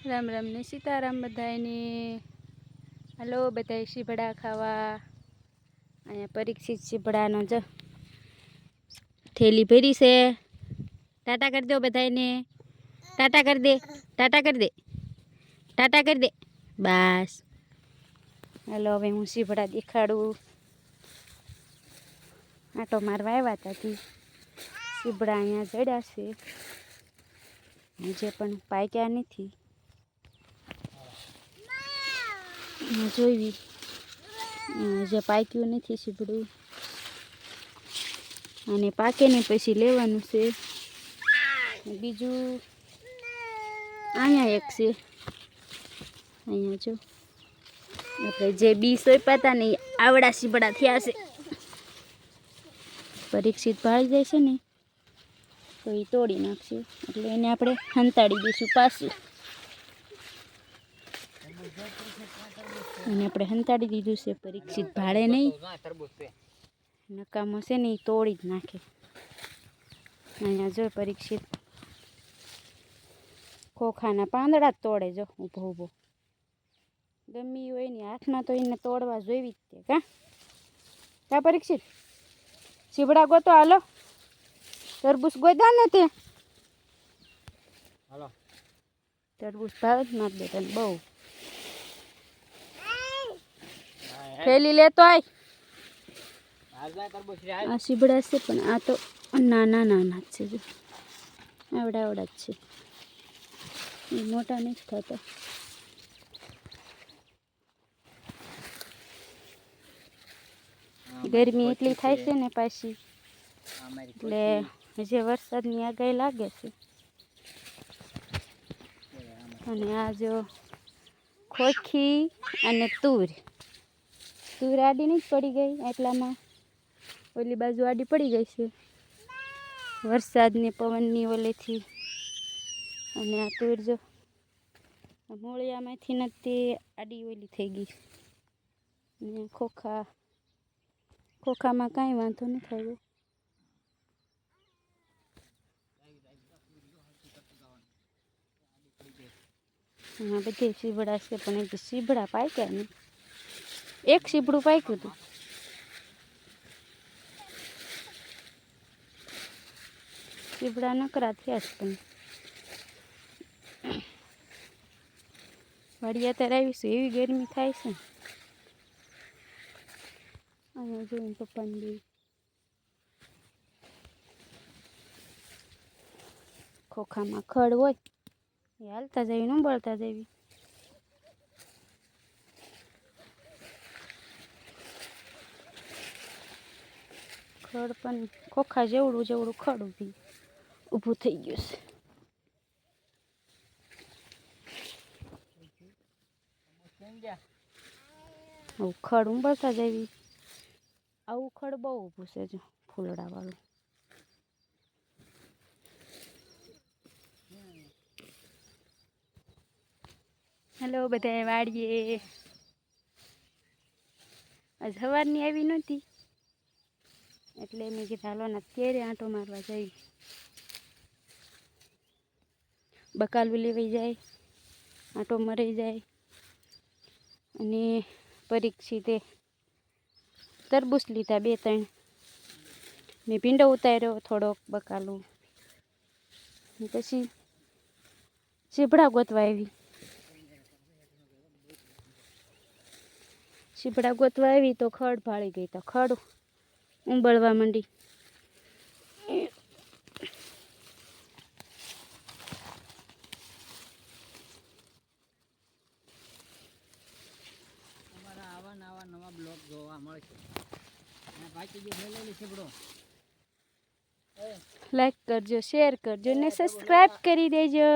राम राम ने सीताराम बधाईने। हलो बधाई शीभड़ा खावा। अँ परीक्षित शीभड़ानो जो थैली भरी से। टाटा कर दो बधाईने। टाटा कर दे, टाटा कर दे, टाटा कर दे। बस हलो हवे हूँ शीभड़ा देखाड़ू। आटो मारवा आव्या था ती शीभड़ा अहींया जड्या छे, हजे पण पाक्या नथी। जोईवी हजे पाक्युं नथी शीभड़ुं अने पाके ने पछी लेवानुं छे। बीजुं अहींया एक छे, अहींया जो आपणे जे बी सोंप्या था ने आवड़ा शीभड़ा थया छे। परीक्षित भाળી જાય છે ને તો એ તોડી નાખશે, એટલે એને આપણે હંતાડી દઈશું પાછું. અને આપણે હંતાડી દીધું છે. પરીક્ષિત ભાળે નહીં, નકામો છે ને એ તોડી જ નાખે. અહીંયા જો પરીક્ષિત ખોખાના પાંદડા જ તોડે, જો ઊભો ઊભો. ગમી હોય ને હાથમાં તો એને તોડવા જોઈવી જ તે. કા પરીક્ષિત शीभड़ा गो तो हालो तरबूज गोदा ने ते हालो तरबूज भाव मार बेटा बहु थैली ले तो आई आ शीभड़ा से पण आ तो नाना नाना छे जो आवड़ा आवड़ा छे, मोटा नहीं थता. गरमी એટલી થાય છે ને પાછી, એટલે હજી વરસાદની આગાહી લાગે છે. અને આ જો ખોખી અને તુર આડી નહીં પડી ગઈ, એટલામાં ઓલી બાજુ આડી પડી ગઈ છે વરસાદની પવનની ઓલેથી. અને આ તુર જો મૂળિયામાંથી નથી આડી ઓલી થઈ ગઈ. ને ખોખામાં કાંઈ વાંધો નથી આવ્યો. એમાં બધી शीभड़ा છે, પણ એક शीभड़ा પાક્યા નહીં. એક शीभड़ું પાક્યું હતું. शीभड़ा નકરા થયા છે, પણ વાડી અત્યારે આવીશું, એવી ગરમી થાય છે. અહીંયા જોઈને પપ્પાને બી ખોખામાં ખડ હોય એ હાલતા જવી, ન બળતા જવી. ખડ પણ ખોખા જેવડું જેવડું ખડ ઊભું થઈ ગયું છે. આવું ખડ ઉંબળતા જવી. આવું ખડ બહુ ઊભું છે જો ફૂલડા વાળું. હેલો બધા વાડીએ. આજ સવારની આવી નહોતી એટલે મેં કીધું હાલો ને અત્યારે આંટો મારવા જઈ. બકાલું લેવાઈ જાય, આંટો મરાઈ જાય. અને પરીક્ષિતે તરબૂચ લીધા 2-3. મેં ભીંડો ઉતાર્યો થોડોક બકાલું. પછી शीभड़ा ગોતવા આવી. शीभड़ा ગોતવા આવી તો ખડ ભાળી ગઈ, તો ખડ ઉંબળવા માંડી. અમારા આવા નવા બ્લોગ જોવા મળશે. લાઈક કરજો, શેર કરજો ને સબસ્ક્રાઇબ કરી દેજો.